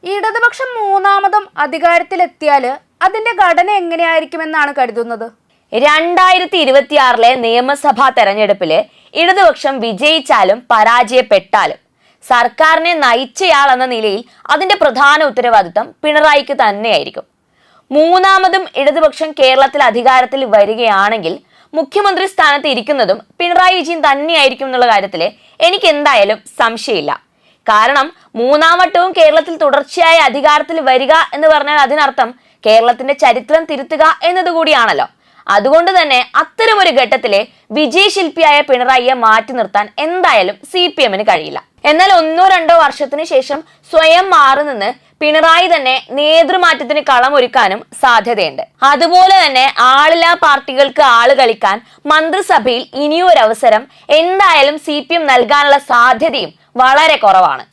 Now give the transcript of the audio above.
ഇടതുപക്ഷം മൂന്നാമതും അധികാരത്തിലെത്തിയാല് അതിന്റെ ഘടന എങ്ങനെയായിരിക്കുമെന്നാണ് കരുതുന്നത്? 2026 നിയമസഭാ തെരഞ്ഞെടുപ്പില് ഇടതുപക്ഷം വിജയിച്ചാലും പരാജയപ്പെട്ടാലും സർക്കാരിനെ നയിച്ചയാൾ എന്ന നിലയിൽ അതിന്റെ പ്രധാന ഉത്തരവാദിത്തം പിണറായിക്ക് തന്നെയായിരിക്കും. മൂന്നാമതും ഇടതുപക്ഷം കേരളത്തിൽ അധികാരത്തിൽ വരികയാണെങ്കിൽ മുഖ്യമന്ത്രി സ്ഥാനത്ത് ഇരിക്കുന്നതും പിണറായി വിജയൻ തന്നെയായിരിക്കും എന്നുള്ള കാര്യത്തില് എനിക്ക് എന്തായാലും സംശയമില്ല. കാരണം മൂന്നാം വട്ടവും കേരളത്തിൽ തുടർച്ചയായ അധികാരത്തിൽ വരിക എന്ന് പറഞ്ഞാൽ അതിനർത്ഥം കേരളത്തിന്റെ ചരിത്രം തിരുത്തുക എന്നതുകൂടിയാണല്ലോ. അതുകൊണ്ട് തന്നെ അത്തരമൊരു ഘട്ടത്തിലെ വിജയശില്പിയായ പിണറായിയെ മാറ്റി നിർത്താൻ എന്തായാലും CPM-ന് കഴിയില്ല. എന്നാൽ 1-2 വർഷത്തിന് ശേഷം സ്വയം മാറി നിന്ന് പിണറായി തന്നെ നേതൃമാറ്റത്തിന് കളമൊരുക്കാനും സാധ്യതയുണ്ട്. അതുപോലെ തന്നെ ആളില്ലാ പാർട്ടികൾക്ക് ആള് കളിക്കാൻ മന്ത്രിസഭയിൽ ഇനിയൊരു അവസരം എന്തായാലും CPM നൽകാനുള്ള സാധ്യതയും വളരെ കുറവാണ്.